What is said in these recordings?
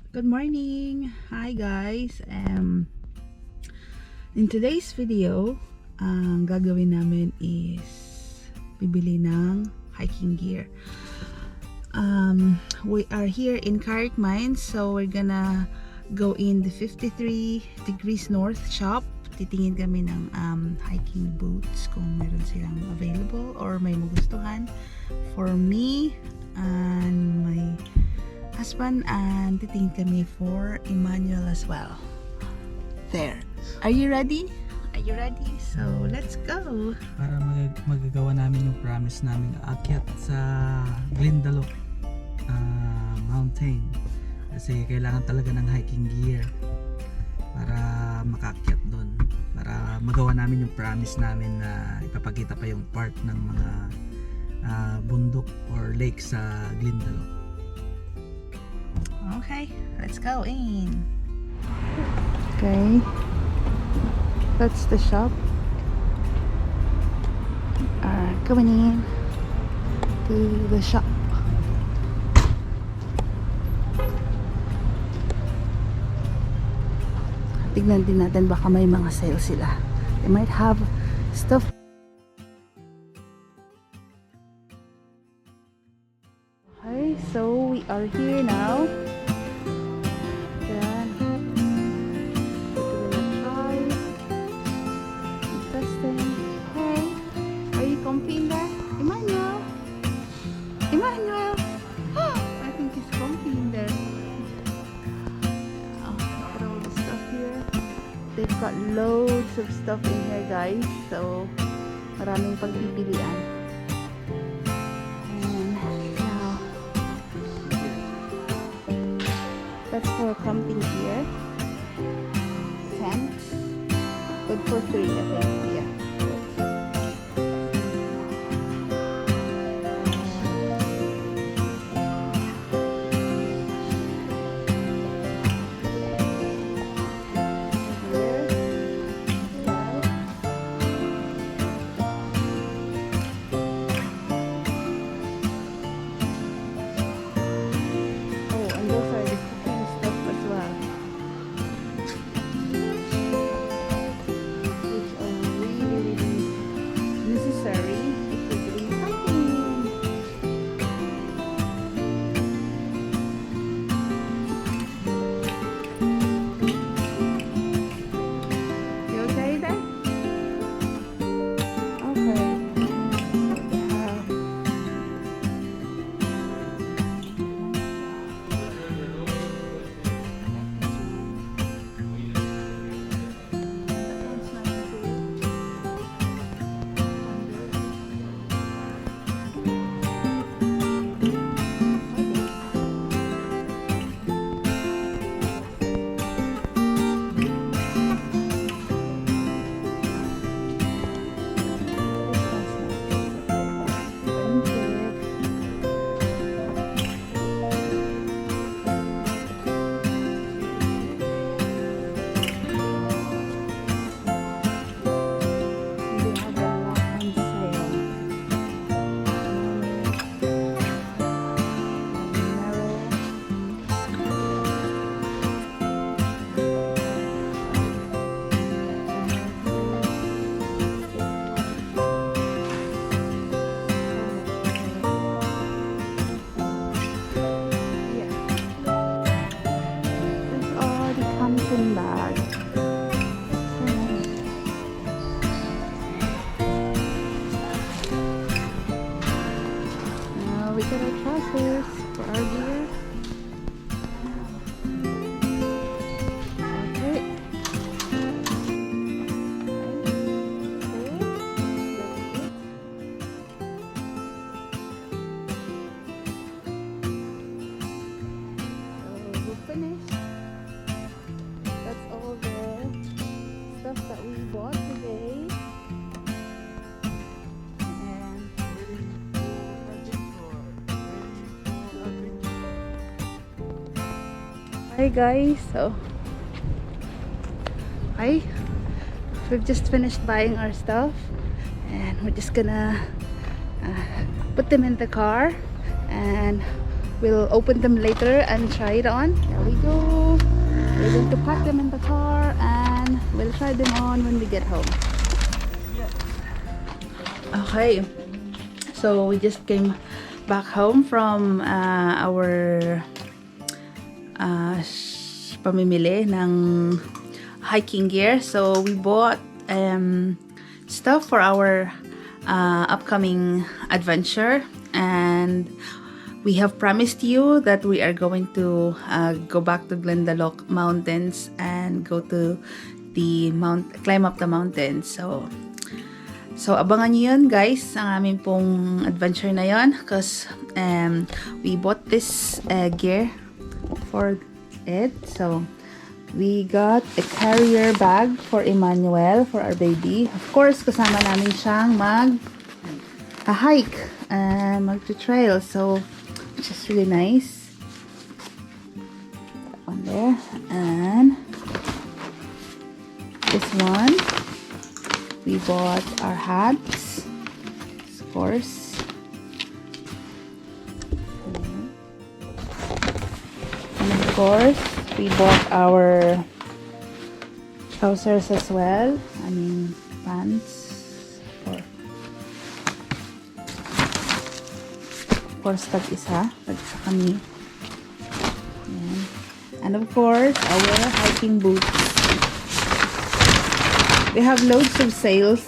Good morning! Hi guys! In today's video, ang gagawin namin is bibili ng hiking gear. We are here in Carrick Mines, so we're gonna go in the 53 degrees north shop. Titingin kami ng hiking boots kung meron silang available or may magustuhan for me and my husband, and titingin kami for Emmanuel as well. There. Are you ready? Are you ready? So, let's go! Para magagawa namin yung promise namin aakyat sa Glendalough Mountain. Kasi kailangan talaga ng hiking gear para makaakyat doon. Para magawa namin yung promise namin na ipapakita pa yung part ng mga bundok or lake sa Glendalough. Okay, let's go in. Okay, that's the shop. Going in to the shop. Tignan din natin baka may mga sale sila. They might have stuff. Okay, so we are here now. Emmanuel! I think he's comfy in there. Look at all the stuff here. They've got loads of stuff in here, guys. So, maraming pagpipilian. And now, that's for camping gear. Tent. Good for 3, I think. Yeah. Bag. Now we got our trousers for our gear. Okay. So we're finished. That's all the stuff that we bought today. And hi guys, so hi, we've just finished buying our stuff and we're just gonna put them in the car and we'll open them later and try it on. There we go. We're going to pack them in the car and we'll try them on when we get home. Okay, so we just came back home from our pamimili ng hiking gear. So we bought stuff for our upcoming adventure, and we have promised you that we are going to go back to Glendalough Mountains and go to the climb up the mountains. So abangan nyo yun, guys, ang aming pong adventure na yun, because we bought this gear for it. So we got a carrier bag for Emmanuel, for our baby. Of course, kasama namin siyang hike and mag-trail. So which is really nice. That one there. And this one, we bought our hats, of course. And of course, we bought our trousers as well. I mean, pants. Of course, tag-isa kami. Ayan. And of course, our hiking boots. We have loads of sales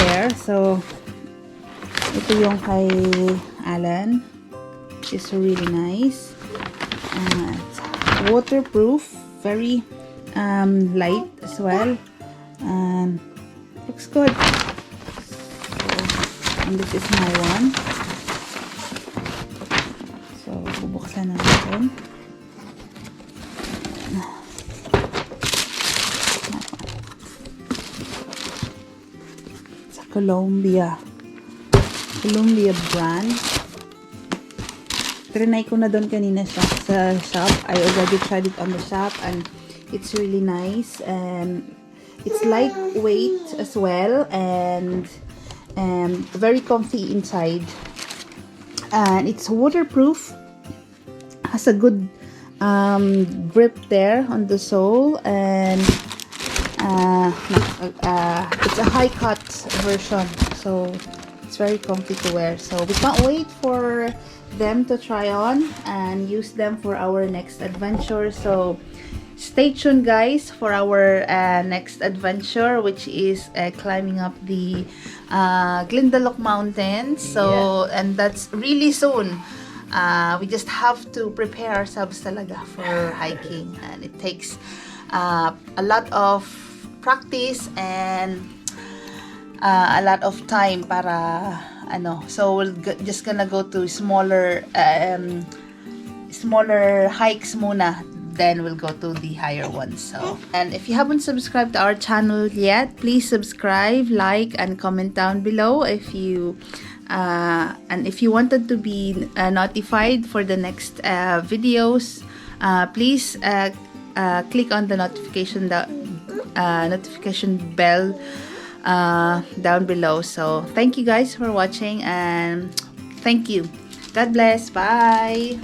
there. So, ito yung kay Alan. It's really nice. It's waterproof, very light as well, and looks good. So, and this is my one. So, bubuksan natin. Columbia brand. Trinay ko na doon kanina siya sa shop. I already tried it on the shop and it's really nice, and it's lightweight as well, and very comfy inside, and it's waterproof, has a good grip there on the sole, and it's a high cut version, so it's very comfy to wear. So we can't wait for them to try on and use them for our next adventure. So stay tuned, guys, for our next adventure, which is climbing up the Glendalough Mountains. So and that's really soon. We just have to prepare ourselves talaga for hiking, and it takes a lot of practice and a lot of time para so we're just gonna go to smaller hikes muna, then we'll go to the higher ones. So, and if you haven't subscribed to our channel yet, please subscribe, like, and comment down below if you and if you wanted to be notified for the next videos, please click on the notification bell down below. So thank you guys for watching, and thank you. God bless. Bye.